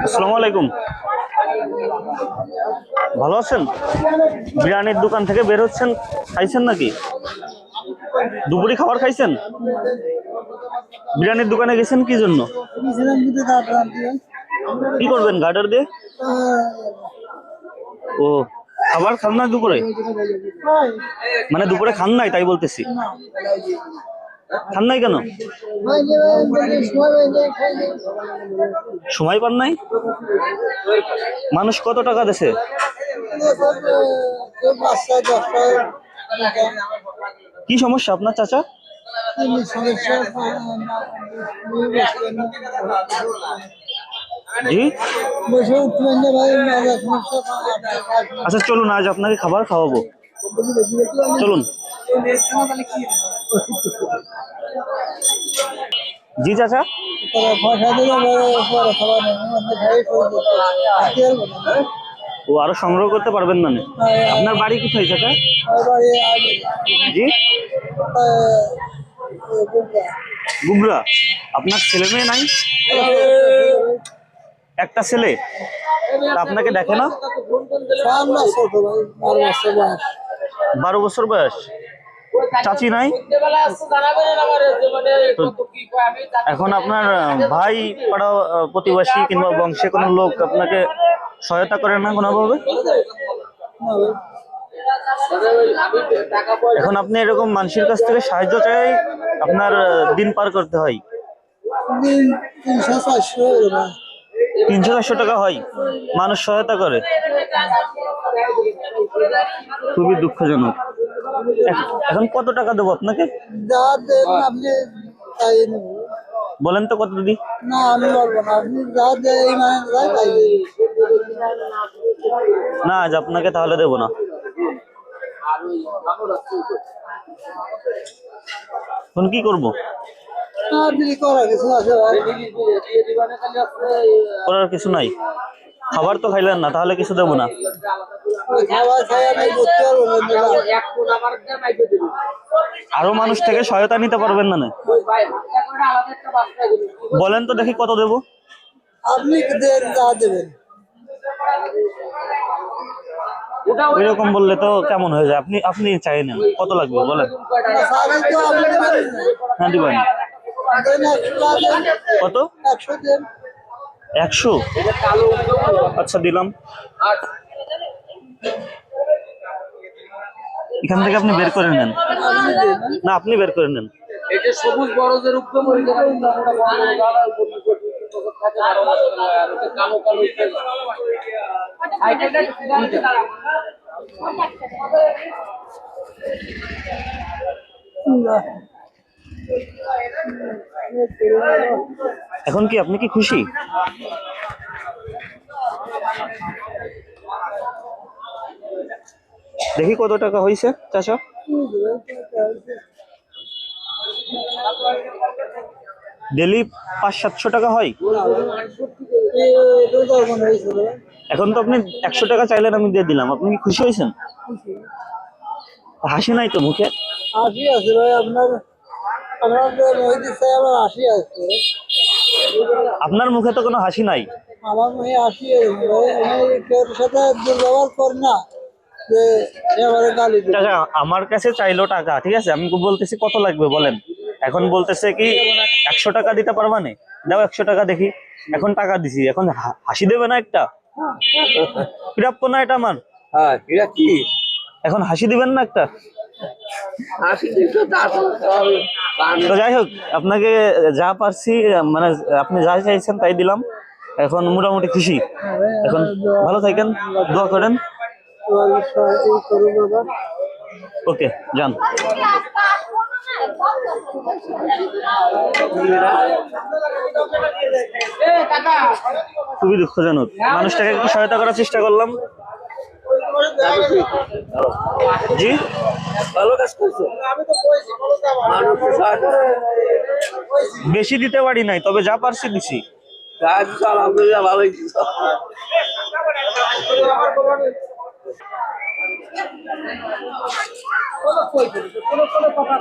আসসালামু আলাইকুম। ভালো আছেন? বিরিয়ানির দোকান থেকে বের হচ্ছেন, খাইছেন নাকি? দুপুরে খাবার খাইছেন? বিরিয়ানির দোকানে গেছেন কি জন্য? কি করবেন গার্ডার দিয়ে? ও, খাবার খান না দুপুরে? মানে দুপুরে খান নাই তাই বলতেছি। খান নাই কেন? সময় পান নাই? মানুষ কত টাকা দেছে? কি সমস্যা আপনার চাচা? জি, আচ্ছা চলুন, আজ আপনাকে খাবার খাওয়াবো, চলুন। জি চাচা, ও আরো সংগ্রহ করতে পারবেন না? আপনার বাড়ি কোথায় চাচা? জি, গুবরা। আপনার ছেলে মেয়ে নাই? একটা ছেলে, তা আপনাকে দেখে না? 12 বছর বয়স। চাচি নাই? তো এখন আপনার ভাই, পাড়া প্রতিবেশী কিংবা বংশে কোনো লোক আপনাকে সহায়তা করে না কোনোভাবে? এখন আপনি এরকম মানুষের কাছ থেকে সাহায্য চাই, আপনার দিন পার করতে হয়। 300-400 টাকা হয় মানুষ সহায়তা করে? খুবই দুঃখজনক। এখন কত টাকা দেবো আপনাকে? বলেন তো কত দিদি? না, আজ আপনাকে তাহলে দেবো না। এখন কি করবো? করার কিছু নাই। খাবার তো খাইলেন না, তাহলে কিছু দেবো না। আরো মানুষ থেকে সহায়তা নিতে পারবেন না? বলেন তো দেখি কত দেবো? আপনি দেবেন। ওইরকম বললে তো কেমন হয়ে যায়? আপনি আপনি চাই না, কত লাগবে বলেন? হ্যাঁ দিবেন। কত? 100? আচ্ছা দিলাম। এখান থেকে আপনি বের করে নেন। না, আপনি বের করে নেন। এটা সবুজ বরজের উদ্যম হয়ে যাবে। কালো কালো এখন কি আপনি কি খুশি? দেখি কত টাকা হয়েছে চাচা। ডেলি 500-700 টাকা হয়। এখন তো আপনি 100 টাকা চাইলেন, আমি দিয়ে দিলাম। আপনি কি খুশি হয়েছেন? হাসি নাই তো মুখে? হাসি আছে ভাই, আপনার মুখে তো কোনো হাসি নাই। আমার মুখে হাসি সাথে দুর্ব্যবহার করি না। আমার কাছে চাইলো টাকা, ঠিক আছে, আমি বলতেছি কত লাগবে বলেন। এখন বলতেছে কি 100 টাকা দিতে পারবা না? দাও 100 টাকা দেখি। এখন টাকা দিছি, এখন হাসি দেবে না একটা? প্রাপ্য না এটা আমার? কি এখন হাসি দিবেন না একটা? তো যাই হোক, আপনাকে যা পারছি, মানে আপনি যা চাইছেন তাই দিলাম। এখন মোটামুটি খুশি। এখন ভালো থাকেন, দোয়া করেন। ওকে, যান। খুবই দুঃখজনক। মানুষটাকে একটু সহায়তা করার চেষ্টা করলাম। জি, ভালো কাজ করছো। বেশি দিতে পারি নাই, তবে যা পারছি দিছি। আলহামদুলিল্লাহ, ভালোই। কোনো কথা